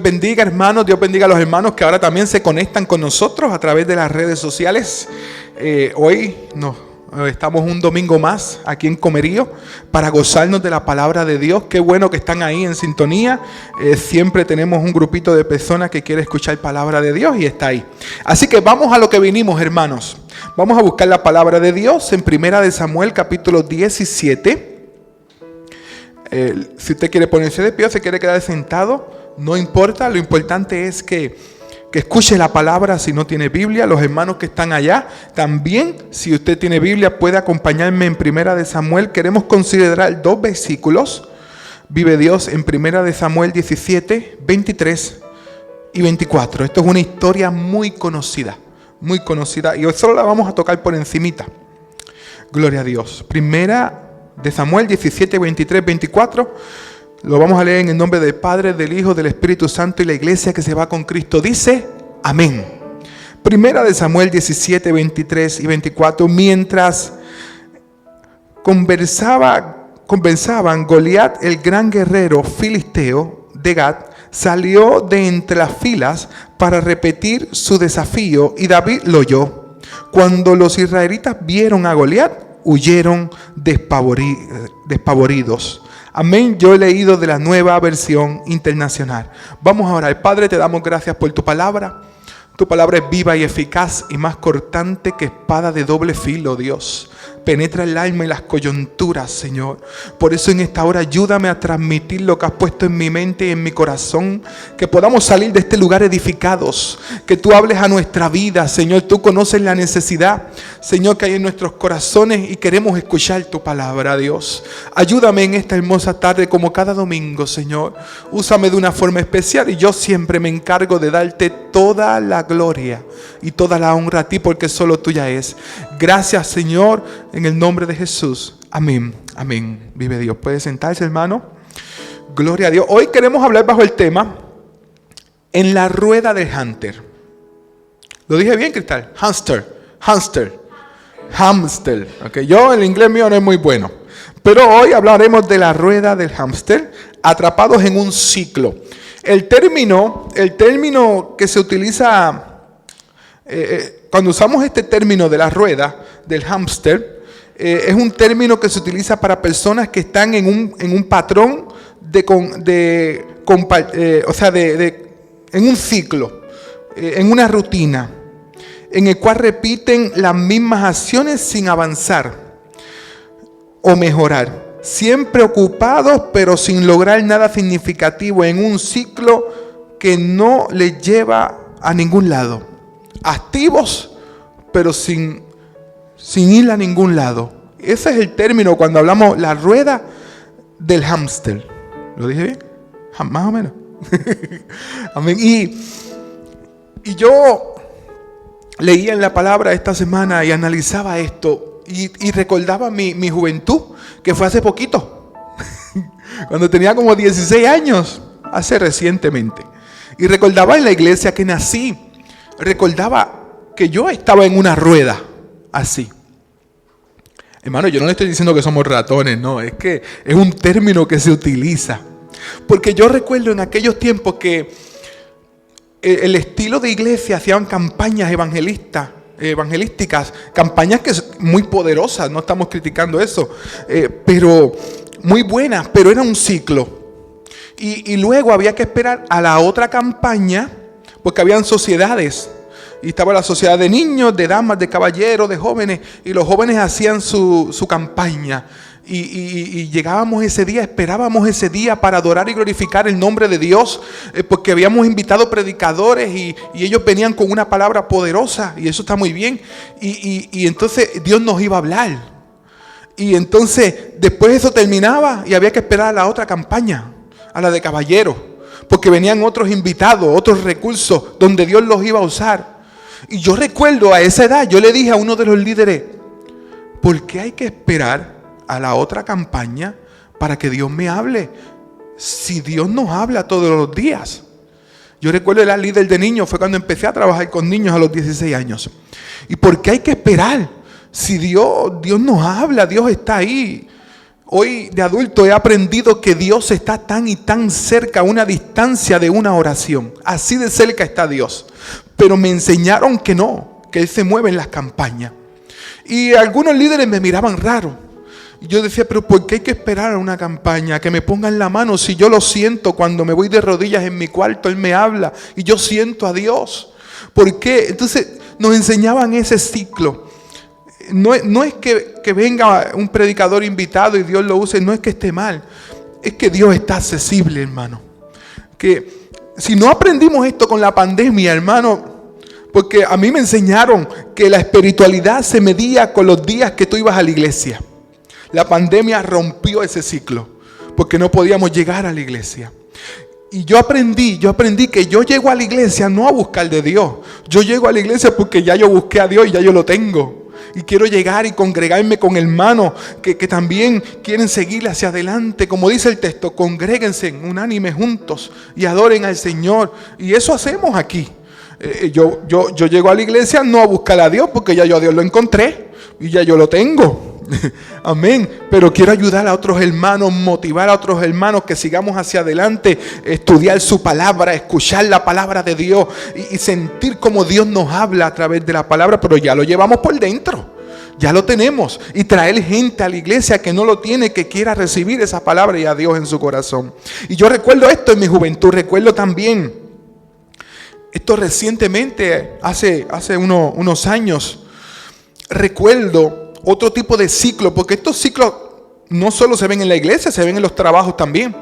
Bendiga, hermanos, Dios bendiga a los hermanos que ahora también se conectan con nosotros a través de las redes sociales. Hoy estamos un domingo más aquí en Comerío para gozarnos de la palabra de Dios. Qué bueno que están ahí en sintonía. Siempre tenemos un grupito de personas que quiere escuchar palabra de Dios y está ahí. Así que vamos a lo que vinimos, hermanos. Vamos a buscar la palabra de Dios en Primera de Samuel, capítulo 17. Si usted quiere ponerse de pie o se quiere quedar sentado, no importa, lo importante es que escuche la palabra. Si no tiene Biblia, los hermanos que están allá, también, si usted tiene Biblia, puede acompañarme en Primera de Samuel. Queremos considerar dos versículos. Vive Dios en Primera de Samuel 17, 23 y 24. Esto es una historia muy conocida, y hoy solo la vamos a tocar por encimita. Gloria a Dios. Primera de Samuel 17, 23, 24. Lo vamos a leer en el nombre del Padre, del Hijo, del Espíritu Santo y la iglesia que se va con Cristo. Dice, amén. Primera de Samuel 17, 23 y 24. Mientras conversaban, Goliat, el gran guerrero filisteo de Gat, salió de entre las filas para repetir su desafío y David lo oyó. Cuando los israelitas vieron a Goliat, huyeron despavoridos. Amén. Yo he leído de la Nueva Versión Internacional. Vamos a orar. Padre, te damos gracias por tu palabra. Tu palabra es viva y eficaz y más cortante que espada de doble filo, Dios. Penetra el alma y las coyunturas, Señor. Por eso en esta hora ayúdame a transmitir lo que has puesto en mi mente y en mi corazón. Que podamos salir de este lugar edificados. Que tú hables a nuestra vida, Señor. Tú conoces la necesidad, Señor, que hay en nuestros corazones y queremos escuchar tu palabra, Dios. Ayúdame en esta hermosa tarde como cada domingo, Señor. Úsame de una forma especial y yo siempre me encargo de darte toda la gloria y toda la honra a ti porque solo tuya es. Gracias, Señor, en el nombre de Jesús. Amén. Amén. Vive Dios. ¿Puede sentarse, hermano? Gloria a Dios. Hoy queremos hablar bajo el tema en la rueda del hámster. ¿Lo dije bien, Cristal? Hámster. Okay. Yo el inglés mío no es muy bueno. Pero hoy hablaremos de la rueda del hámster, atrapados en un ciclo. El término que se utiliza cuando usamos este término de la rueda del hámster, es un término que se utiliza para personas que están en un patrón en un ciclo, en una rutina, en el cual repiten las mismas acciones sin avanzar o mejorar. Siempre ocupados, pero sin lograr nada significativo, en un ciclo que no les lleva a ningún lado. Activos, pero sin ir a ningún lado. Ese es el término cuando hablamos la rueda del hámster. ¿Lo dije bien? Más o menos. Amén. Y yo leía en la palabra esta semana y analizaba esto y recordaba mi juventud, que fue hace poquito, cuando tenía como 16 años, hace recientemente. Y recordaba en la iglesia que nací, recordaba que yo estaba en una rueda así. Hermano, yo no le estoy diciendo que somos ratones, no, es que es un término que se utiliza. Porque yo recuerdo en aquellos tiempos que el estilo de iglesia hacían campañas evangelísticas, campañas que muy poderosas, no estamos criticando eso, pero muy buenas, pero era un ciclo. Y luego había que esperar a la otra campaña, porque habían sociedades. Y estaba la sociedad de niños, de damas, de caballeros, de jóvenes. Y los jóvenes hacían su campaña. Y llegábamos ese día, esperábamos ese día para adorar y glorificar el nombre de Dios. Porque habíamos invitado predicadores y ellos venían con una palabra poderosa. Y eso está muy bien. Y entonces Dios nos iba a hablar. Y entonces después eso terminaba y había que esperar a la otra campaña, a la de caballeros. Porque venían otros invitados, otros recursos donde Dios los iba a usar. Y yo recuerdo a esa edad, yo le dije a uno de los líderes, ¿por qué hay que esperar a la otra campaña para que Dios me hable? Si Dios nos habla todos los días. Yo recuerdo era líder de niños, fue cuando empecé a trabajar con niños a los 16 años. ¿Y por qué hay que esperar? Si Dios nos habla, Dios está ahí. Hoy de adulto he aprendido que Dios está tan y tan cerca, a una distancia de una oración. Así de cerca está Dios. Pero me enseñaron que no, que Él se mueve en las campañas. Y algunos líderes me miraban raro. Y yo decía, pero ¿por qué hay que esperar a una campaña? Que me pongan la mano si yo lo siento cuando me voy de rodillas en mi cuarto, Él me habla y yo siento a Dios. ¿Por qué? Entonces nos enseñaban ese ciclo. No es que venga un predicador invitado y Dios lo use, no es que esté mal. Es que Dios está accesible, hermano. Que si no aprendimos esto con la pandemia, hermano, porque a mí me enseñaron que la espiritualidad se medía con los días que tú ibas a la iglesia. La pandemia rompió ese ciclo, porque no podíamos llegar a la iglesia. Y yo aprendí que yo llego a la iglesia no a buscar de Dios. Yo llego a la iglesia porque ya yo busqué a Dios y ya yo lo tengo. Y quiero llegar y congregarme con hermanos que también quieren seguir hacia adelante. Como dice el texto, congréguense unánimes juntos y adoren al Señor. Y eso hacemos aquí. Yo llego a la iglesia no a buscar a Dios porque ya yo a Dios lo encontré y ya yo lo tengo. Amén. Pero quiero ayudar a otros hermanos, motivar a otros hermanos que sigamos hacia adelante, estudiar su palabra, escuchar la palabra de Dios y sentir cómo Dios nos habla a través de la palabra, pero ya lo llevamos por dentro. Ya lo tenemos. Y traer gente a la iglesia que no lo tiene, que quiera recibir esa palabra y a Dios en su corazón. Y yo recuerdo esto en mi juventud. Recuerdo también esto recientemente, hace unos años. Recuerdo otro tipo de ciclo, porque estos ciclos no solo se ven en la iglesia, se ven en los trabajos también.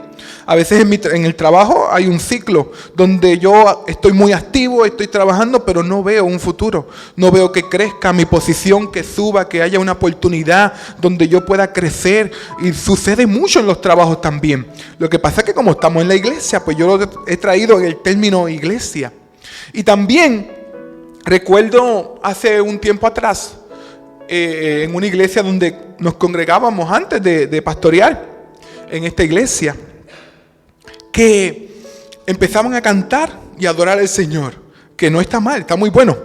A veces en el trabajo hay un ciclo donde yo estoy muy activo, estoy trabajando, pero no veo un futuro. No veo que crezca mi posición, que suba, que haya una oportunidad donde yo pueda crecer. Y sucede mucho en los trabajos también. Lo que pasa es que como estamos en la iglesia, pues yo lo he traído en el término iglesia. Y también recuerdo hace un tiempo atrás, en una iglesia donde nos congregábamos antes de pastorear, en esta iglesia, que empezaban a cantar y a adorar al Señor, que no está mal, está muy bueno.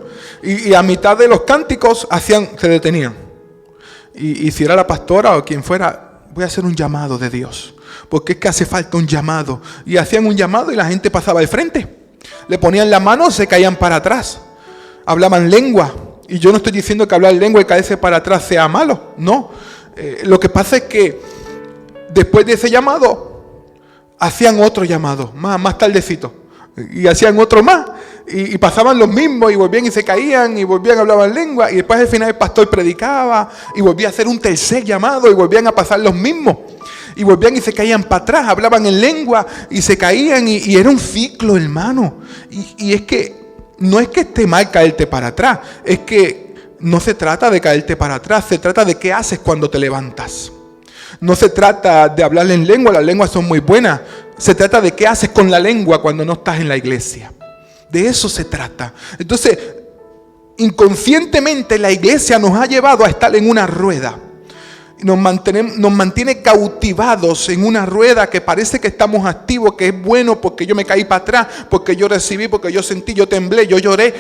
Y a mitad de los cánticos se detenían. Y si era la pastora o quien fuera, voy a hacer un llamado de Dios, porque es que hace falta un llamado. Y hacían un llamado y la gente pasaba al frente. Le ponían la mano, se caían para atrás. Hablaban lengua. Y yo no estoy diciendo que hablar lengua y caerse para atrás sea malo, no. Lo que pasa es que después de ese llamado, hacían otro llamado, más tardecito. Y hacían otro más. Y pasaban los mismos y volvían y se caían y volvían a hablar lengua. Y después al final el pastor predicaba y volvía a hacer un tercer llamado y volvían a pasar los mismos. Y volvían y se caían para atrás, hablaban en lengua y se caían y era un ciclo, hermano. Y es que no es que esté mal caerte para atrás, es que no se trata de caerte para atrás, se trata de qué haces cuando te levantas. No se trata de hablar en lengua, las lenguas son muy buenas. Se trata de qué haces con la lengua cuando no estás en la iglesia. De eso se trata. Entonces, inconscientemente la iglesia nos ha llevado a estar en una rueda. Nos mantiene cautivados en una rueda que parece que estamos activos, que es bueno porque yo me caí para atrás, porque yo recibí, porque yo sentí, yo temblé, yo lloré,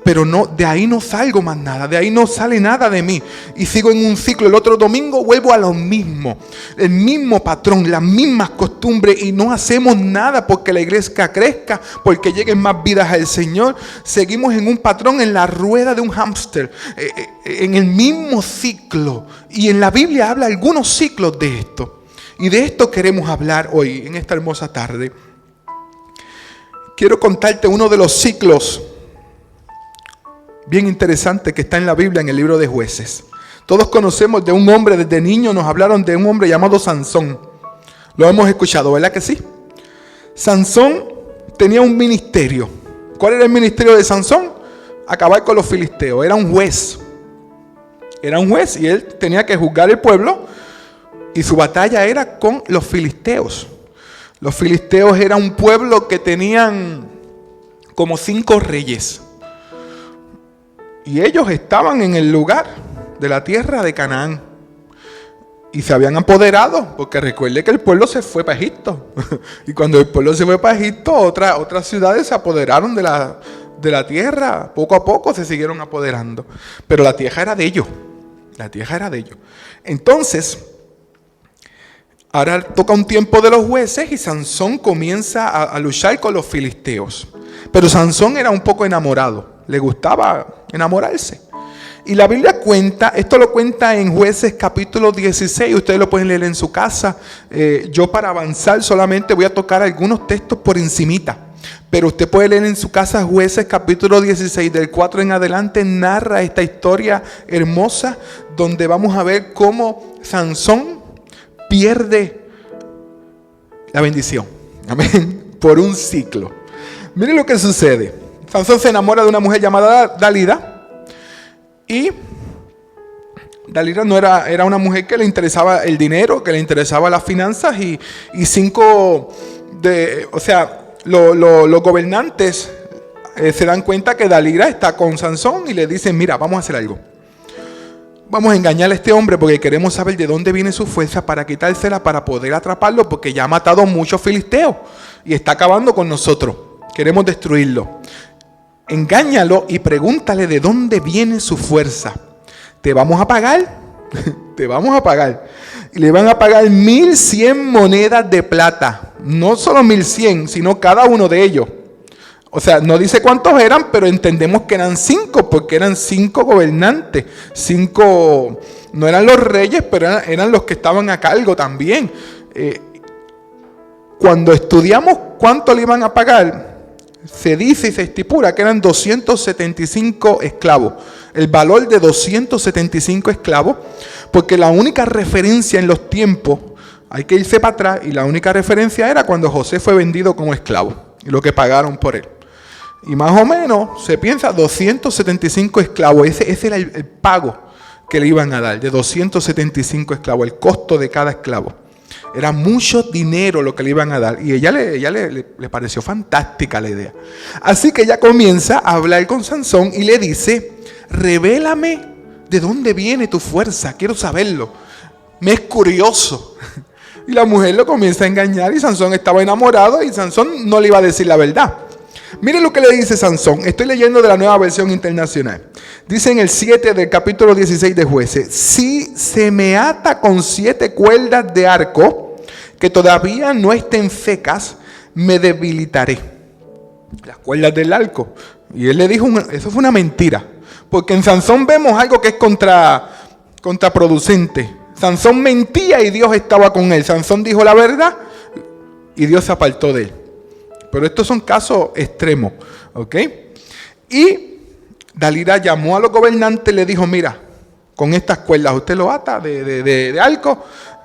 pero no, de ahí no salgo más nada, de ahí no sale nada de mí y sigo en un ciclo. El otro domingo vuelvo a lo mismo, el mismo patrón, las mismas costumbres y no hacemos nada porque la iglesia crezca, porque lleguen más vidas al Señor. Seguimos en un patrón, en la rueda de un hámster, en el mismo ciclo. Y en la Biblia habla algunos ciclos de esto. Y de esto queremos hablar hoy, en esta hermosa tarde. Quiero contarte uno de los ciclos bien interesante que está en la Biblia, en el libro de Jueces. Todos conocemos de un hombre, desde niño nos hablaron de un hombre llamado Sansón. Lo hemos escuchado, ¿verdad que sí? Sansón tenía un ministerio. ¿Cuál era el ministerio de Sansón? Acabar con los filisteos. Era un juez. Era un juez y él tenía que juzgar el pueblo y su batalla era con los filisteos. Los filisteos era un pueblo que tenían como 5 reyes. Y ellos estaban en el lugar de la tierra de Canaán. Y se habían apoderado, porque recuerde que el pueblo se fue para Egipto. Y cuando el pueblo se fue para Egipto, otras ciudades se apoderaron de la tierra. Poco a poco se siguieron apoderando. Pero la tierra era de ellos. La tierra era de ellos. Entonces, Ahora toca un tiempo de los jueces y Sansón comienza a luchar con los filisteos. Pero Sansón era un poco enamorado, le gustaba enamorarse. Y la Biblia cuenta, esto lo cuenta en Jueces capítulo 16, ustedes lo pueden leer en su casa. Yo para avanzar solamente voy a tocar algunos textos por encimita. Pero usted puede leer en su casa Jueces capítulo 16, del 4 en adelante, narra esta historia hermosa donde vamos a ver cómo Sansón pierde la bendición. Amén. Por un ciclo. Miren lo que sucede. Sansón se enamora de una mujer llamada Dalila. Y Dalila era una mujer que le interesaba el dinero, que le interesaba las finanzas. Los gobernantes se dan cuenta que Dalila está con Sansón y le dicen, mira, vamos a hacer algo. Vamos a engañar a este hombre porque queremos saber de dónde viene su fuerza para quitársela, para poder atraparlo, porque ya ha matado a muchos filisteos y está acabando con nosotros. Queremos destruirlo. Engáñalo y pregúntale de dónde viene su fuerza. ¿Te vamos a pagar? Te vamos a pagar. Y le van a pagar 1100 monedas de plata. No solo 1100, sino cada uno de ellos. O sea, no dice cuántos eran, pero entendemos que eran 5, porque eran 5 gobernantes. 5, no eran los reyes, pero eran los que estaban a cargo también. Cuando estudiamos cuánto le iban a pagar, se dice y se estipula que eran 275 esclavos. El valor de 275 esclavos, porque la única referencia en los tiempos, hay que irse para atrás, y la única referencia era cuando José fue vendido como esclavo y lo que pagaron por él. Y más o menos se piensa 275 esclavos. Ese era el pago que le iban a dar, de 275 esclavos, el costo de cada esclavo. Era mucho dinero lo que le iban a dar. Y ella le pareció fantástica la idea. Así que ella comienza a hablar con Sansón y le dice, revélame de dónde viene tu fuerza. Quiero saberlo. Me es curioso. Y la mujer lo comienza a engañar y Sansón estaba enamorado y Sansón no le iba a decir la verdad. Miren lo que le dice Sansón. Estoy leyendo de la Nueva Versión Internacional. Dice en el 7 del capítulo 16 de Jueces: si se me ata con 7 cuerdas de arco que todavía no estén secas, me debilitaré. Las cuerdas del arco. Y él le dijo, eso fue una mentira. Porque en Sansón vemos algo que es contraproducente. Sansón mentía y Dios estaba con él. Sansón dijo la verdad y Dios se apartó de él. Pero estos son casos extremos, ¿ok? Y Dalila llamó a los gobernantes y le dijo, mira, con estas cuerdas usted lo ata de arco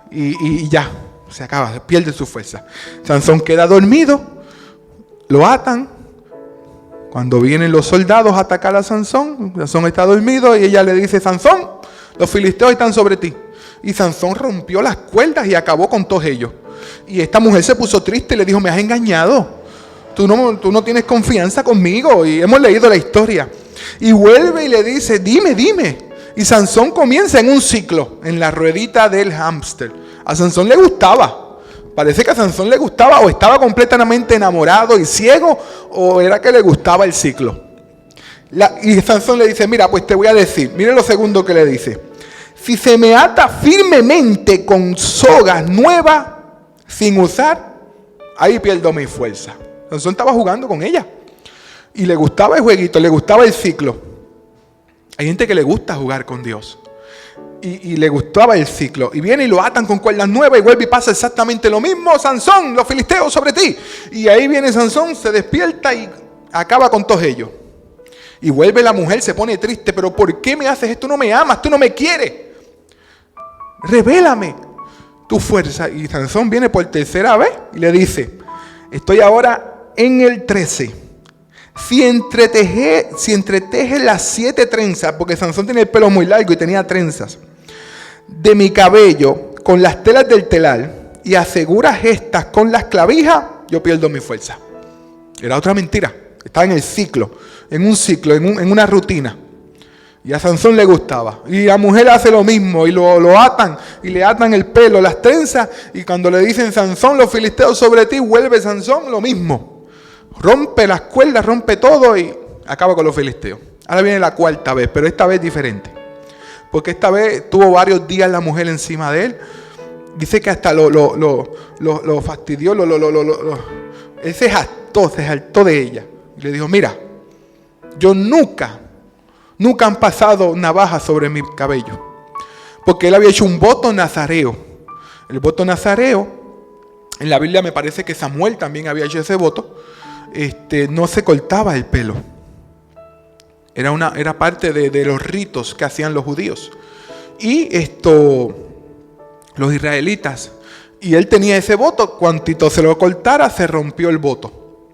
y ya, se acaba, pierde su fuerza. Sansón queda dormido, lo atan. Cuando vienen los soldados a atacar a Sansón, Sansón está dormido y ella le dice, Sansón, los filisteos están sobre ti. Y Sansón rompió las cuerdas y acabó con todos ellos. Y esta mujer se puso triste y le dijo, me has engañado. Tú no tienes confianza conmigo. Y hemos leído la historia. Y vuelve y le dice, dime. Y Sansón comienza en un ciclo, en la ruedita del hámster. A Sansón le gustaba. Parece que a Sansón le gustaba, o estaba completamente enamorado y ciego, o era que le gustaba el ciclo. Y Sansón le dice, mira, pues te voy a decir. Mire lo segundo que le dice. Si se me ata firmemente con sogas nuevas, sin usar, ahí pierdo mi fuerza. Sansón estaba jugando con ella. Y le gustaba el jueguito, le gustaba el ciclo. Hay gente que le gusta jugar con Dios. Y le gustaba el ciclo. Y viene y lo atan con cuerdas nuevas y vuelve y pasa exactamente lo mismo. Sansón, los filisteos sobre ti. Y ahí viene Sansón, se despierta y acaba con todos ellos. Y vuelve la mujer, se pone triste. Pero ¿por qué me haces esto? Tú no me amas, tú no me quieres. Revélame tu fuerza. Y Sansón viene por tercera vez y le dice, estoy ahora en el 13. Si entretejes las 7 trenzas, porque Sansón tenía el pelo muy largo y tenía trenzas, de mi cabello con las telas del telar y aseguras estas con las clavijas, yo pierdo mi fuerza. Era otra mentira. Estaba en el ciclo, en un ciclo, en una rutina. Y a Sansón le gustaba. Y la mujer hace lo mismo y lo atan y le atan el pelo, las trenzas. Y cuando le dicen, Sansón, los filisteos sobre ti, vuelve Sansón, lo mismo. Rompe las cuerdas, rompe todo y acaba con los filisteos. Ahora viene la cuarta vez, pero esta vez diferente. Porque esta vez tuvo varios días la mujer encima de él. Dice que hasta lo fastidió, él se jaltó de ella. Y le dijo, mira, yo nunca han pasado navaja sobre mi cabello. Porque él había hecho un voto nazareo. El voto nazareo, en la Biblia me parece que Samuel también había hecho ese voto. No se cortaba el pelo. Era parte de los ritos que hacían los judíos. Y los israelitas. Y él tenía ese voto. Cuantito se lo cortara, se rompió el voto.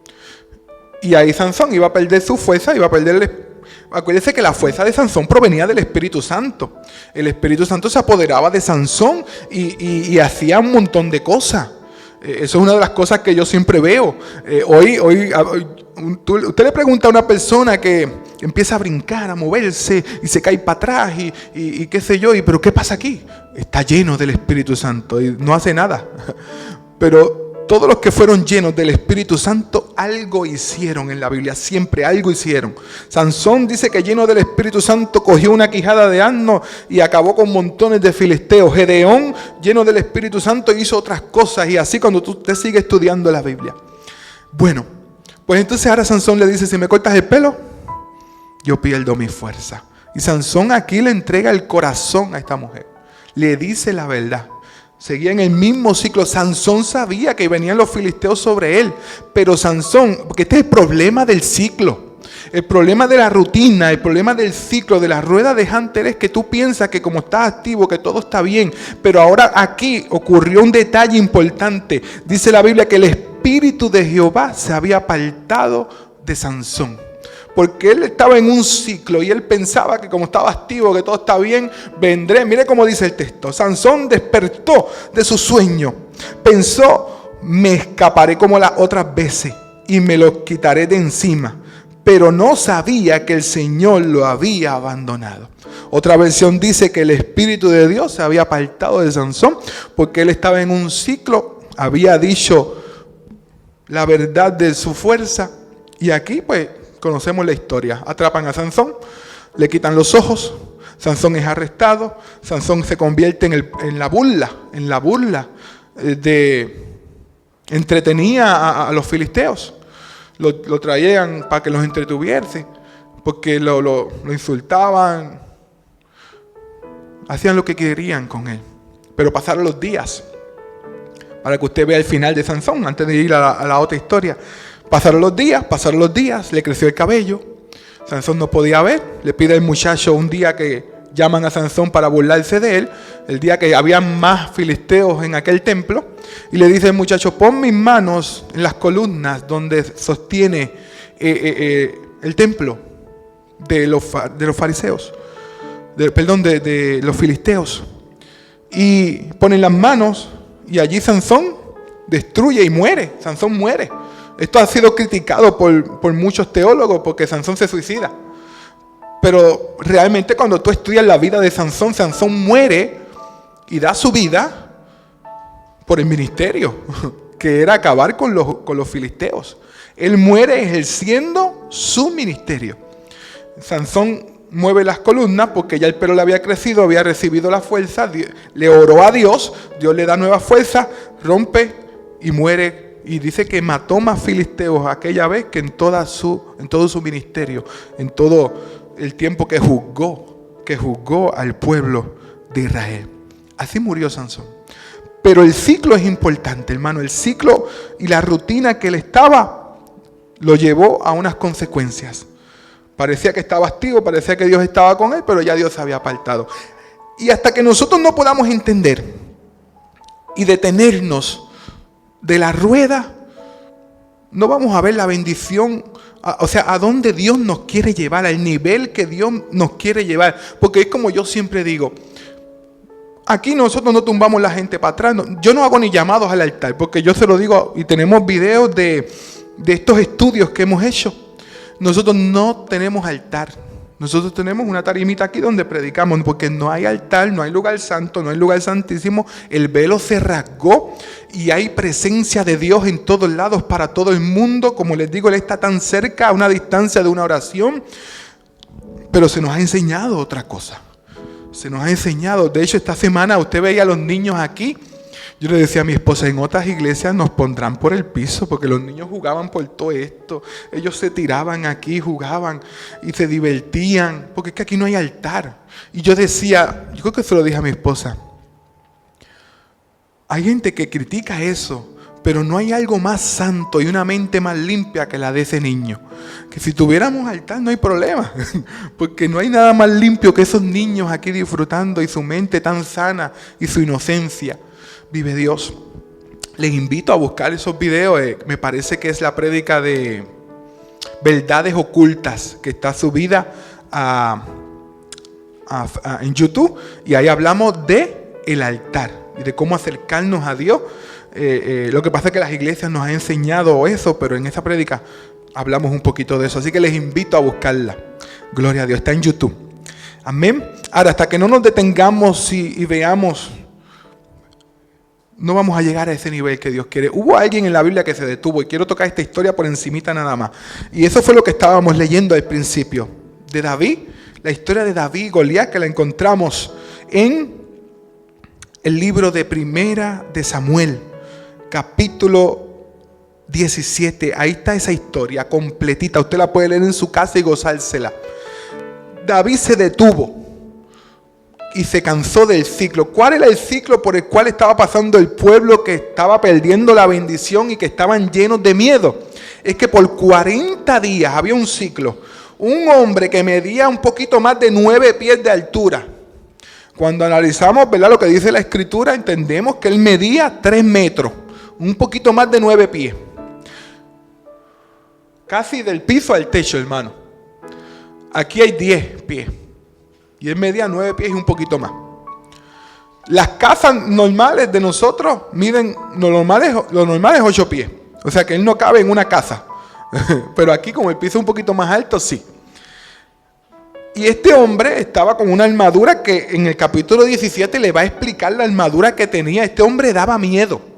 Y ahí Sansón iba a perder su fuerza, iba a perder. Acuérdense que la fuerza de Sansón provenía del Espíritu Santo. El Espíritu Santo se apoderaba de Sansón y hacía un montón de cosas. Eso es una de las cosas que yo siempre veo. Usted le pregunta a una persona que empieza a brincar, a moverse y se cae para atrás y qué sé yo, pero ¿qué pasa aquí? Está lleno del Espíritu Santo y no hace nada. Pero todos los que fueron llenos del Espíritu Santo algo hicieron en la Biblia, siempre algo hicieron. Sansón dice que lleno del Espíritu Santo cogió una quijada de asno y acabó con montones de filisteos. Gedeón, lleno del Espíritu Santo, hizo otras cosas, y así cuando usted sigue estudiando la Biblia. Bueno, pues entonces ahora Sansón le dice, si me cortas el pelo, yo pierdo mi fuerza. Y Sansón aquí le entrega el corazón a esta mujer. Le dice la verdad. Seguía en el mismo ciclo. Sansón sabía que venían los filisteos sobre él. Pero Sansón, porque este es el problema del ciclo. El problema de la rutina, el problema del ciclo, de la rueda de hámster, es que tú piensas que como estás activo, que todo está bien. Pero ahora aquí ocurrió un detalle importante. Dice la Biblia que el Espíritu de Jehová se había apartado de Sansón. Porque él estaba en un ciclo y él pensaba que como estaba activo, que todo está bien, vendré. Mire cómo dice el texto. Sansón despertó de su sueño. Pensó, me escaparé como las otras veces y me lo quitaré de encima. Pero no sabía que el Señor lo había abandonado. Otra versión dice que el Espíritu de Dios se había apartado de Sansón porque él estaba en un ciclo, había dicho la verdad de su fuerza. Y aquí pues conocemos la historia. Atrapan a Sansón, le quitan los ojos, Sansón es arrestado, Sansón se convierte en la burla entretenía a los filisteos. Lo traían para que los entretuviese, porque lo insultaban, hacían lo que querían con él. Pero pasaron los días, para que usted vea el final de Sansón, antes de ir a la otra historia. Pasaron los días, le creció el cabello, Sansón no podía ver, le pide al muchacho un día que llaman a Sansón para burlarse de él, el día que había más filisteos en aquel templo, y le dice al muchacho, pon mis manos en las columnas donde sostiene el templo de los fariseos, de los filisteos, y ponen las manos, y allí Sansón destruye y muere, Sansón muere. Esto ha sido criticado por muchos teólogos porque Sansón se suicida. Pero realmente cuando tú estudias la vida de Sansón, Sansón muere y da su vida por el ministerio, que era acabar con los filisteos. Él muere ejerciendo su ministerio. Sansón mueve las columnas porque ya el pelo le había crecido, había recibido la fuerza, le oró a Dios, Dios le da nueva fuerza, rompe y muere. Y dice que mató más filisteos aquella vez que en todo su ministerio, en todo el tiempo que juzgó al pueblo de Israel. Así murió Sansón. Pero el ciclo es importante, hermano. El ciclo y la rutina que él estaba lo llevó a unas consecuencias. Parecía que estaba activo, parecía que Dios estaba con él, pero ya Dios se había apartado. Y hasta que nosotros no podamos entender y detenernos de la rueda, no vamos a ver la bendición, o sea, a dónde Dios nos quiere llevar, al nivel que Dios nos quiere llevar. Porque es como yo siempre digo, aquí nosotros no tumbamos la gente para atrás. Yo no hago ni llamados al altar, porque yo se lo digo, y tenemos videos de estos estudios que hemos hecho. Nosotros no tenemos altar. Nosotros tenemos una tarimita aquí donde predicamos, porque no hay altar, no hay lugar santo, no hay lugar santísimo. El velo se rasgó y hay presencia de Dios en todos lados para todo el mundo. Como les digo, Él está tan cerca, a una distancia de una oración. Pero se nos ha enseñado otra cosa. Se nos ha enseñado. De hecho, esta semana usted veía a los niños aquí Yo le decía a mi esposa, en otras iglesias nos pondrán por el piso porque los niños jugaban por todo esto. Ellos se tiraban aquí, jugaban y se divertían porque es que aquí no hay altar. Y yo decía, yo creo que se lo dije a mi esposa, hay gente que critica eso, pero no hay algo más santo y una mente más limpia que la de ese niño. Que si tuviéramos altar no hay problema, porque no hay nada más limpio que esos niños aquí disfrutando y su mente tan sana y su inocencia. Vive Dios. Les invito a buscar esos videos. Me parece que es la prédica de Verdades Ocultas que está subida en YouTube. Y ahí hablamos de el altar y de cómo acercarnos a Dios. Lo que pasa es que las iglesias nos han enseñado eso, pero en esa prédica hablamos un poquito de eso. Así que les invito a buscarla. Gloria a Dios. Está en YouTube. Amén. Ahora, hasta que no nos detengamos y veamos, no vamos a llegar a ese nivel que Dios quiere. Hubo alguien en la Biblia que se detuvo y quiero tocar esta historia por encimita nada más. Y eso fue lo que estábamos leyendo al principio. De David, la historia de David y Goliat, que la encontramos en el libro de Primera de Samuel, capítulo 17. Ahí está esa historia completita. Usted la puede leer en su casa y gozársela. David se detuvo y se cansó del ciclo. ¿Cuál era el ciclo por el cual estaba pasando el pueblo que estaba perdiendo la bendición y que estaban llenos de miedo? Es que por 40 días había un ciclo. Un hombre que medía un poquito más de 9 pies de altura. Cuando analizamos, ¿verdad?, lo que dice la Escritura, entendemos que él medía 3 metros. Un poquito más de 9 pies. Casi del piso al techo, hermano. Aquí hay 10 pies. Y él medía 9 pies y un poquito más. Las casas normales de nosotros miden, lo normal es 8 pies. O sea que él no cabe en una casa. Pero aquí, como el piso es un poquito más alto, sí. Y este hombre estaba con una armadura que en el capítulo 17 le va a explicar la armadura que tenía. Este hombre daba miedo.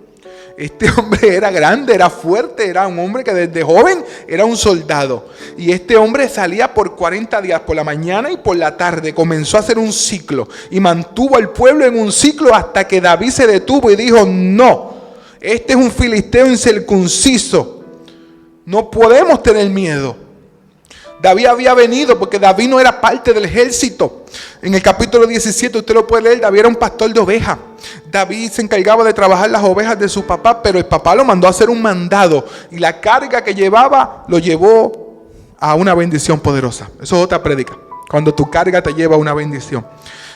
Este hombre era grande, era fuerte, era un hombre que desde joven era un soldado. Y este hombre salía por 40 días, por la mañana y por la tarde. Comenzó a hacer un ciclo y mantuvo al pueblo en un ciclo hasta que David se detuvo y dijo, no, este es un filisteo incircunciso. No podemos tener miedo. David había venido porque David no era parte del ejército. En el capítulo 17 usted lo puede leer, David era un pastor de ovejas. David se encargaba de trabajar las ovejas de su papá, pero el papá lo mandó a hacer un mandado. Y la carga que llevaba lo llevó a una bendición poderosa. Eso es otra prédica, cuando tu carga te lleva a una bendición.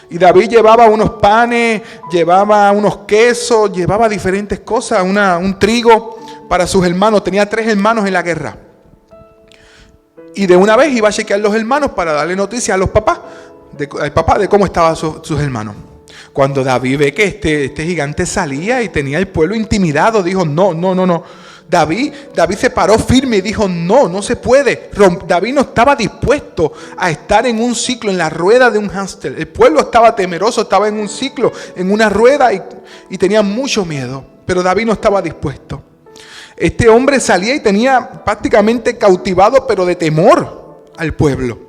Y David llevaba unos panes, llevaba unos quesos, llevaba diferentes cosas, un trigo para sus hermanos. Tenía 3 hermanos en la guerra. Y de una vez iba a chequear los hermanos para darle noticia a los papás, al papá de cómo estaban sus hermanos. Cuando David ve que este gigante salía y tenía el pueblo intimidado, dijo, no. David se paró firme y dijo, no se puede. David no estaba dispuesto a estar en un ciclo, en la rueda de un hámster. El pueblo estaba temeroso, estaba en un ciclo, en una rueda y tenía mucho miedo. Pero David no estaba dispuesto. Este hombre salía y tenía prácticamente cautivado, pero de temor al pueblo.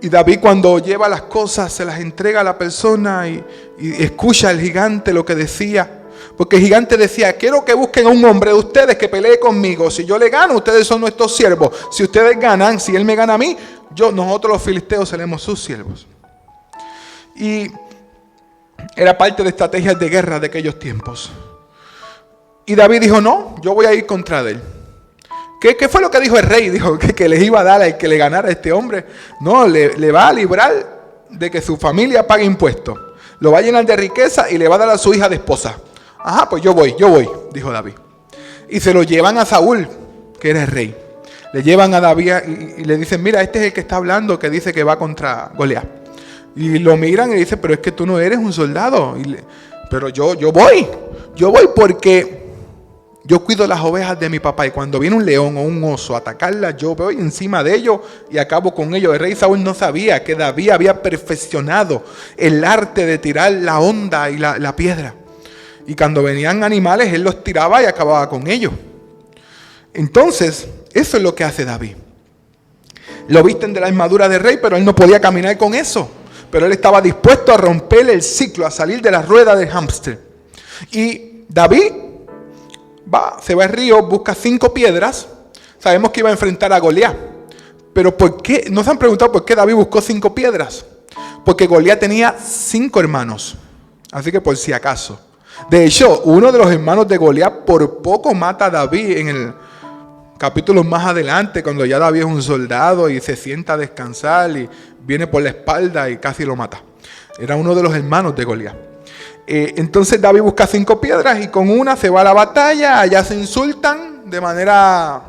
Y David, cuando lleva las cosas, se las entrega a la persona y escucha al gigante lo que decía. Porque el gigante decía, quiero que busquen a un hombre de ustedes que pelee conmigo. Si yo le gano, ustedes son nuestros siervos. Si ustedes ganan, si él me gana a mí, nosotros los filisteos seremos sus siervos. Y era parte de estrategias de guerra de aquellos tiempos. Y David dijo, no, yo voy a ir contra él. ¿Qué fue lo que dijo el rey? Dijo que les iba a dar al que le ganara a este hombre. No, le va a librar de que su familia pague impuestos. Lo va a llenar de riqueza y le va a dar a su hija de esposa. Ajá, pues yo voy, dijo David. Y se lo llevan a Saúl, que era el rey. Le llevan a David y le dicen, mira, este es el que está hablando, que dice que va contra Goliat. Y lo miran y dicen, pero es que tú no eres un soldado. Pero yo voy porque yo cuido las ovejas de mi papá y cuando viene un león o un oso a atacarlas, yo voy encima de ellos y acabo con ellos. El rey Saúl no sabía que David había perfeccionado el arte de tirar la honda y la piedra. Y cuando venían animales, él los tiraba y acababa con ellos. Entonces, eso es lo que hace David. Lo visten de la armadura de rey, pero él no podía caminar con eso. Pero él estaba dispuesto a romper el ciclo, a salir de la rueda del hámster. Y David se va al río, busca 5 piedras. Sabemos que iba a enfrentar a Goliat. Pero ¿por qué? ¿No se han preguntado por qué David buscó 5 piedras? Porque Goliat tenía 5 hermanos. Así que por si acaso. De hecho, uno de los hermanos de Goliat por poco mata a David en el capítulo más adelante, cuando ya David es un soldado y se sienta a descansar y viene por la espalda y casi lo mata. Era uno de los hermanos de Goliat. Entonces David busca 5 piedras y con una se va a la batalla. Allá se insultan de manera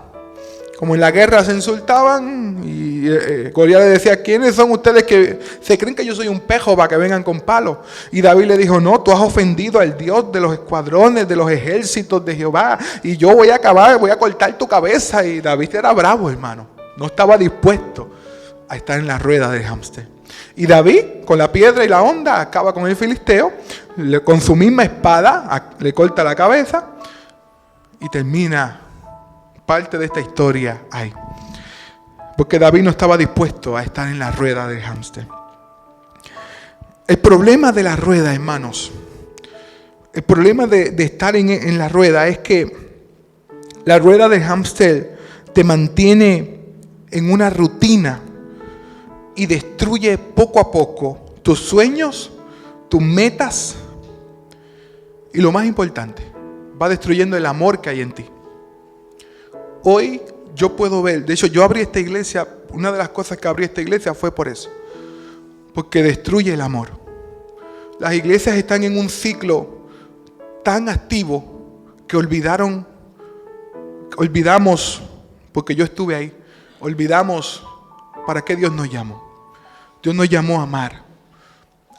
como en la guerra se insultaban. Y Goliat le decía: ¿quiénes son ustedes que se creen que yo soy un pejo para que vengan con palos? Y David le dijo: no, tú has ofendido al Dios de los escuadrones, de los ejércitos de Jehová, y yo voy a acabar, voy a cortar tu cabeza. Y David era bravo, hermano. No estaba dispuesto a estar en la rueda del hámster. Y David, con la piedra y la honda, acaba con el filisteo, con su misma espada, le corta la cabeza y termina parte de esta historia ahí. Porque David no estaba dispuesto a estar en la rueda del hámster. El problema de la rueda, hermanos, el problema de estar en la rueda es que la rueda del hámster te mantiene en una rutina y destruye poco a poco tus sueños, tus metas y lo más importante, va destruyendo el amor que hay en ti. Hoy yo puedo ver, de hecho yo abrí esta iglesia, una de las cosas que abrí esta iglesia fue por eso, porque destruye el amor. Las iglesias están en un ciclo tan activo que olvidamos, porque yo estuve ahí, olvidamos para qué Dios nos llamó. Dios nos llamó a amar,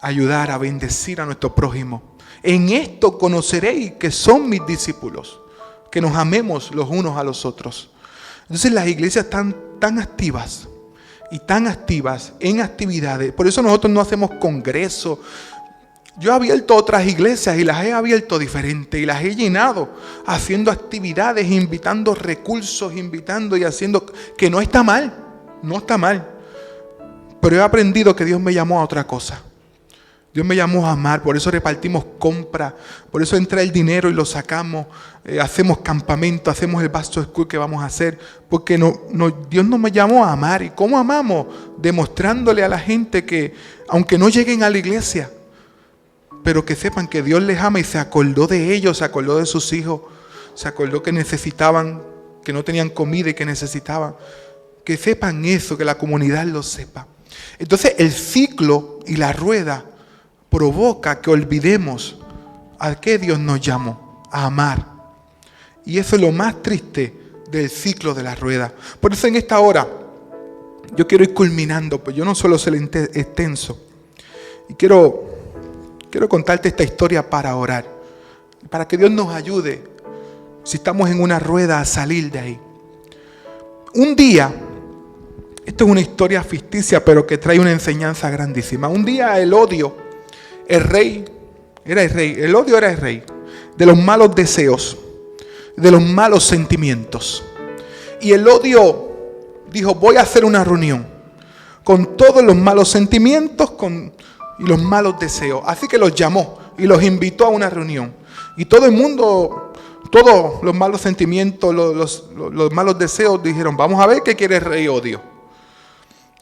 a ayudar, a bendecir a nuestro prójimo. En esto conoceréis que son mis discípulos, que nos amemos los unos a los otros. Entonces las iglesias están tan activas y tan activas en actividades. Por eso nosotros no hacemos congresos. Yo he abierto otras iglesias y las he abierto diferentes y las he llenado haciendo actividades, invitando recursos, invitando y haciendo, que no está mal, no está mal. Pero he aprendido que Dios me llamó a otra cosa. Dios me llamó a amar, por eso repartimos compras, por eso entra el dinero y lo sacamos, hacemos campamento, hacemos el Back to School que vamos a hacer, porque Dios nos llamó a amar. ¿Y cómo amamos? Demostrándole a la gente que, aunque no lleguen a la iglesia, pero que sepan que Dios les ama y se acordó de ellos, se acordó de sus hijos, se acordó que necesitaban, que no tenían comida y que necesitaban. Que sepan eso, que la comunidad lo sepa. Entonces el ciclo y la rueda provoca que olvidemos a qué Dios nos llamó, a amar. Y eso es lo más triste del ciclo de la rueda. Por eso en esta hora yo quiero ir culminando, pues yo no suelo ser extenso. Y quiero contarte esta historia para orar, para que Dios nos ayude, si estamos en una rueda, a salir de ahí. Un día, esto es una historia ficticia, pero que trae una enseñanza grandísima. Un día el odio, el odio era el rey de los malos deseos, de los malos sentimientos. Y el odio dijo: voy a hacer una reunión con todos los malos sentimientos y los malos deseos. Así que los llamó y los invitó a una reunión. Y todo el mundo, todos los malos sentimientos, los malos deseos dijeron: vamos a ver qué quiere el rey odio.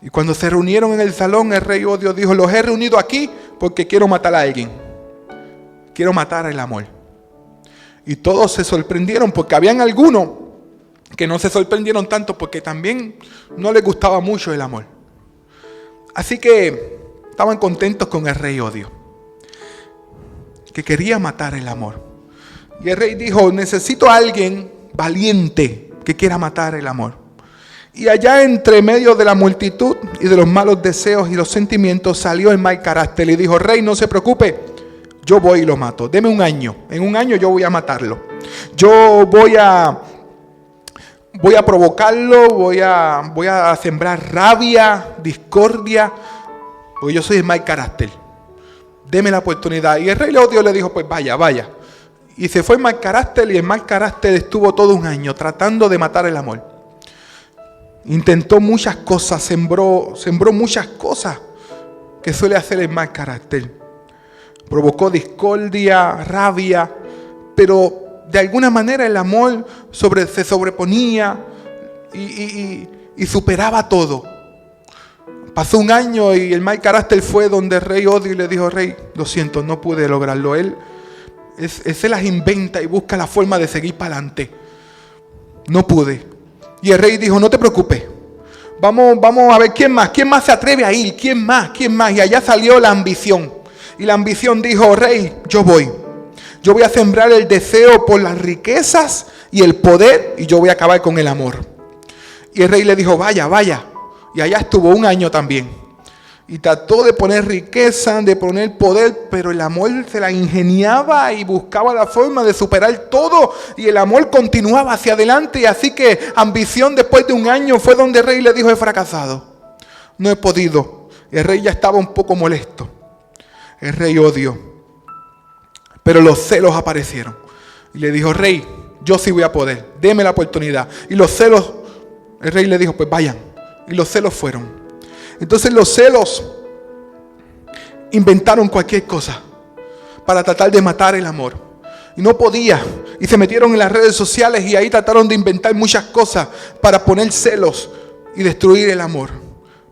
Y cuando se reunieron en el salón, el rey odio dijo: los he reunido aquí porque quiero matar a alguien. Quiero matar el amor. Y todos se sorprendieron, porque habían algunos que no se sorprendieron tanto, porque también no les gustaba mucho el amor. Así que estaban contentos con el rey odio, que quería matar el amor. Y el rey dijo: necesito a alguien valiente que quiera matar el amor. Y allá entre medio de la multitud y de los malos deseos y los sentimientos salió el mal carácter y dijo: rey, no se preocupe, yo voy y lo mato. Deme un año, en un año yo voy a matarlo. Yo voy a provocarlo, voy a sembrar rabia, discordia, porque yo soy el mal carácter. Deme la oportunidad. Y el rey odio le dijo: pues vaya. Y se fue el mal carácter, y el mal carácter estuvo todo un año tratando de matar el amor. Intentó muchas cosas, sembró muchas cosas que suele hacer el mal carácter. Provocó discordia, rabia, pero de alguna manera el amor se sobreponía y superaba todo. Pasó un año y el mal carácter fue donde el rey Odio y le dijo: rey, lo siento, no pude lograrlo. Él se las inventa y busca la forma de seguir para adelante. No pude. Y el rey dijo: no te preocupes, vamos a ver quién más se atreve a ir, quién más. Y allá salió la ambición. Y la ambición dijo: rey, yo voy a sembrar el deseo por las riquezas y el poder, y yo voy a acabar con el amor. Y el rey le dijo: vaya. Y allá estuvo un año también. Y trató de poner riqueza, de poner poder, pero el amor se la ingeniaba y buscaba la forma de superar todo. Y el amor continuaba hacia adelante. Y así que ambición, después de un año, fue donde el rey le dijo: he fracasado. No he podido. El rey ya estaba un poco molesto. El rey Odio. Pero los celos aparecieron. Y le dijo: rey, yo sí voy a poder. Deme la oportunidad. Y los celos, el rey le dijo: pues vayan. Y los celos fueron. Entonces los celos inventaron cualquier cosa para tratar de matar el amor. Y no podía. Y se metieron en las redes sociales y ahí trataron de inventar muchas cosas para poner celos y destruir el amor.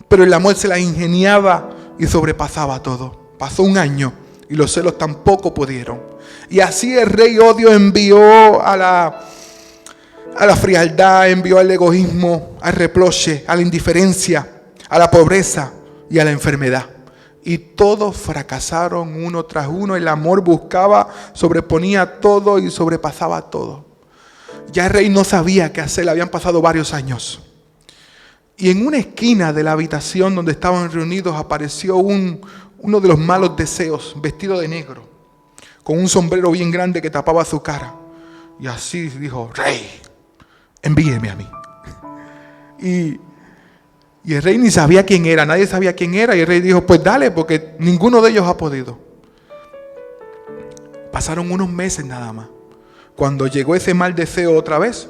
Pero el amor se la ingeniaba y sobrepasaba todo. Pasó un año y los celos tampoco pudieron. Y así el rey Odio envió a la frialdad, envió al egoísmo, al reproche, a la indiferencia, a la pobreza y a la enfermedad. Y todos fracasaron uno tras uno. El amor sobreponía todo y sobrepasaba todo. Ya el rey no sabía qué hacer, le habían pasado varios años. Y en una esquina de la habitación donde estaban reunidos apareció uno de los malos deseos, vestido de negro, con un sombrero bien grande que tapaba su cara. Y así dijo: rey, envíeme a mí. Y el rey ni sabía quién era, nadie sabía quién era. Y el rey dijo: pues dale, porque ninguno de ellos ha podido. Pasaron unos meses nada más, cuando llegó ese mal deseo otra vez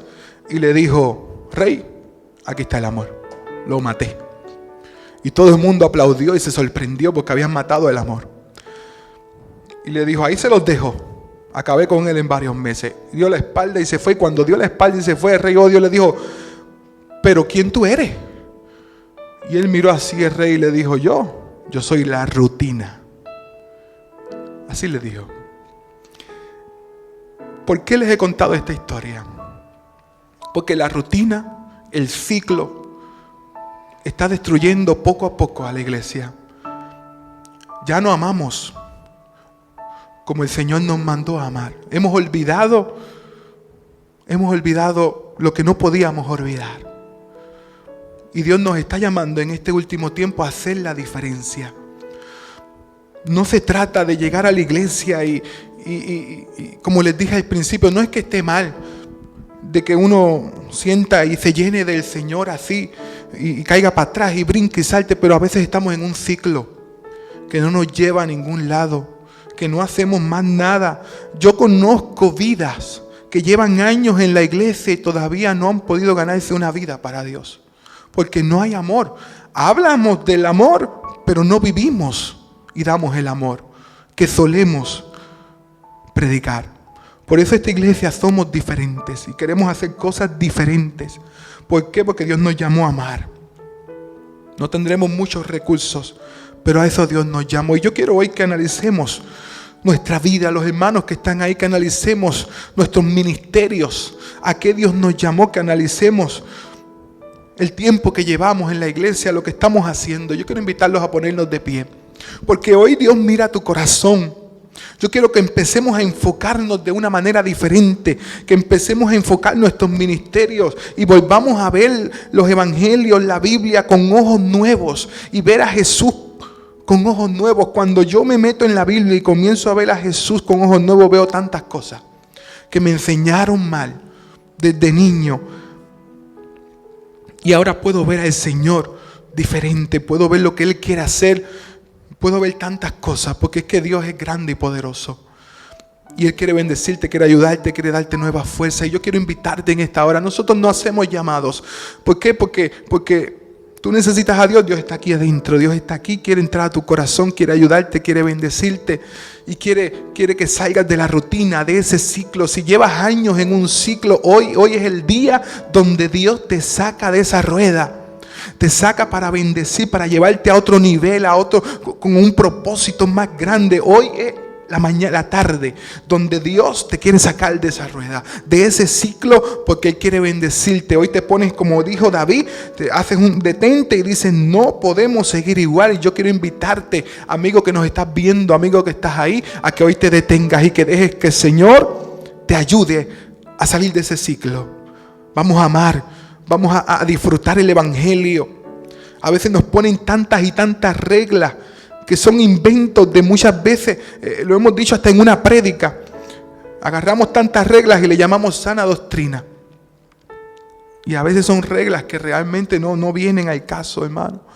y le dijo: rey, aquí está el amor, lo maté. Y todo el mundo aplaudió y se sorprendió porque habían matado el amor. Y le dijo: ahí se los dejo. Acabé con él en varios meses. Dio la espalda y se fue. Y cuando dio la espalda y se fue, el rey Odio le dijo: ¿pero quién tú eres? Y él miró así al rey y le dijo: yo soy la rutina. Así le dijo. ¿Por qué les he contado esta historia? Porque la rutina, el ciclo, está destruyendo poco a poco a la iglesia. Ya no amamos como el Señor nos mandó a amar. Hemos olvidado lo que no podíamos olvidar. Y Dios nos está llamando en este último tiempo a hacer la diferencia. No se trata de llegar a la iglesia y como les dije al principio, no es que esté mal de que uno sienta y se llene del Señor así y caiga para atrás y brinque y salte, pero a veces estamos en un ciclo que no nos lleva a ningún lado, que no hacemos más nada. Yo conozco vidas que llevan años en la iglesia y todavía no han podido ganarse una vida para Dios, porque no hay amor. Hablamos del amor, pero no vivimos y damos el amor que solemos predicar. Por eso esta iglesia somos diferentes y queremos hacer cosas diferentes. ¿Por qué? Porque Dios nos llamó a amar. No tendremos muchos recursos, pero a eso Dios nos llamó. Y yo quiero hoy que analicemos nuestra vida, los hermanos que están ahí, que analicemos nuestros ministerios, a qué Dios nos llamó, que analicemos el tiempo que llevamos en la iglesia, lo que estamos haciendo. Yo quiero invitarlos a ponernos de pie, porque hoy Dios mira tu corazón. Yo quiero que empecemos a enfocarnos de una manera diferente, que empecemos a enfocar nuestros ministerios y volvamos a ver los evangelios, la Biblia con ojos nuevos y ver a Jesús con ojos nuevos. Cuando yo me meto en la Biblia y comienzo a ver a Jesús con ojos nuevos, veo tantas cosas que me enseñaron mal desde niño. Y ahora puedo ver al Señor diferente, puedo ver lo que Él quiere hacer, puedo ver tantas cosas, porque es que Dios es grande y poderoso. Y Él quiere bendecirte, quiere ayudarte, quiere darte nueva fuerza. Y yo quiero invitarte en esta hora. Nosotros no hacemos llamados. ¿Por qué? Porque Tú necesitas a Dios, Dios está aquí adentro, Dios está aquí, quiere entrar a tu corazón, quiere ayudarte, quiere bendecirte y quiere que salgas de la rutina, de ese ciclo. Si llevas años en un ciclo, hoy es el día donde Dios te saca de esa rueda. Te saca para bendecir, para llevarte a otro nivel, a otro, con un propósito más grande. Hoy es la tarde, donde Dios te quiere sacar de esa rueda, de ese ciclo, porque Él quiere bendecirte. Hoy te pones, como dijo David, te haces un detente y dices, no podemos seguir igual. Y yo quiero invitarte, amigo que nos estás viendo, amigo que estás ahí, a que hoy te detengas y que dejes que el Señor te ayude a salir de ese ciclo. Vamos a amar, vamos a disfrutar el Evangelio. A veces nos ponen tantas y tantas reglas que son inventos de muchas veces, lo hemos dicho hasta en una prédica. Agarramos tantas reglas y le llamamos sana doctrina. Y a veces son reglas que realmente no vienen al caso, hermano.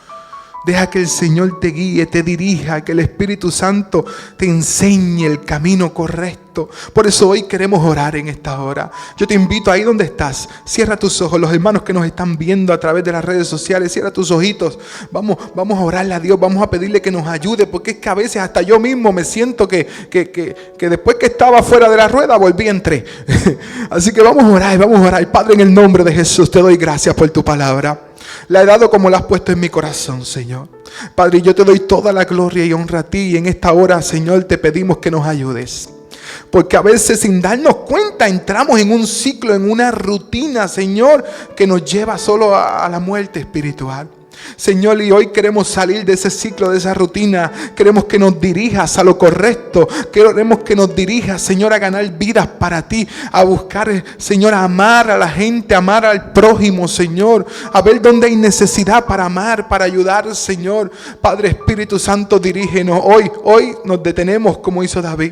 Deja que el Señor te guíe, te dirija, que el Espíritu Santo te enseñe el camino correcto. Por eso hoy queremos orar en esta hora. Yo te invito ahí donde estás. Cierra tus ojos. Los hermanos que nos están viendo a través de las redes sociales, cierra tus ojitos. Vamos a orarle a Dios. Vamos a pedirle que nos ayude. Porque es que a veces hasta yo mismo me siento que después que estaba fuera de la rueda volví a entrar. Así que vamos a orar. Padre, en el nombre de Jesús te doy gracias por tu palabra. La he dado como la has puesto en mi corazón, Señor. Padre, yo te doy toda la gloria y honra a ti. Y en esta hora, Señor, te pedimos que nos ayudes. Porque a veces sin darnos cuenta entramos en un ciclo, en una rutina, Señor, que nos lleva solo a la muerte espiritual. Señor, y hoy queremos salir de ese ciclo, de esa rutina. Queremos que nos dirijas a lo correcto. Queremos que nos dirijas, Señor, a ganar vidas para ti. A buscar, Señor, a amar a la gente, a amar al prójimo, Señor. A ver dónde hay necesidad para amar, para ayudar, Señor. Padre Espíritu Santo, dirígenos. Hoy nos detenemos como hizo David.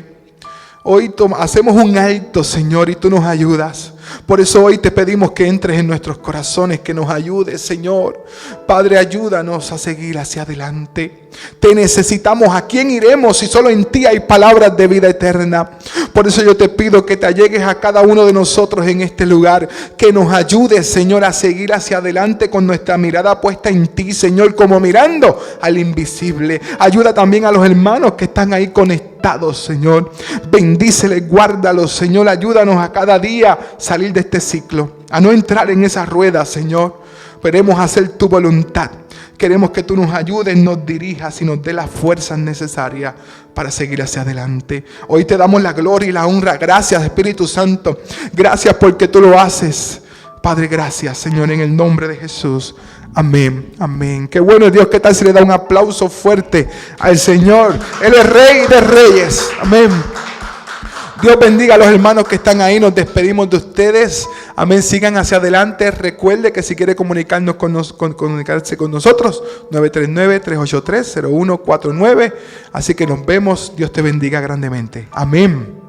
Hoy hacemos un alto, Señor, y tú nos ayudas. Por eso hoy te pedimos que entres en nuestros corazones, que nos ayudes, Señor. Padre, ayúdanos a seguir hacia adelante. Te necesitamos. ¿A quién iremos si solo en ti hay palabras de vida eterna? Por eso yo te pido que te allegues a cada uno de nosotros en este lugar. Que nos ayudes, Señor, a seguir hacia adelante con nuestra mirada puesta en ti, Señor, como mirando al invisible. Ayuda también a los hermanos que están ahí conectados, Señor. Bendíceles, guárdalos, Señor. Ayúdanos a cada día salir de este ciclo, a no entrar en esa rueda, Señor. Queremos hacer tu voluntad. Queremos que tú nos ayudes, nos dirijas y nos dé las fuerzas necesarias para seguir hacia adelante. Hoy te damos la gloria y la honra. Gracias, Espíritu Santo. Gracias porque tú lo haces. Padre, gracias, Señor, en el nombre de Jesús. Amén, amén. Qué bueno es Dios. ¿Qué tal si le da un aplauso fuerte al Señor? Él es Rey de Reyes. Amén. Dios bendiga a los hermanos que están ahí. Nos despedimos de ustedes. Amén. Sigan hacia adelante. Recuerde que si quiere comunicarse con nosotros, 939-383-0149. Así que nos vemos. Dios te bendiga grandemente. Amén.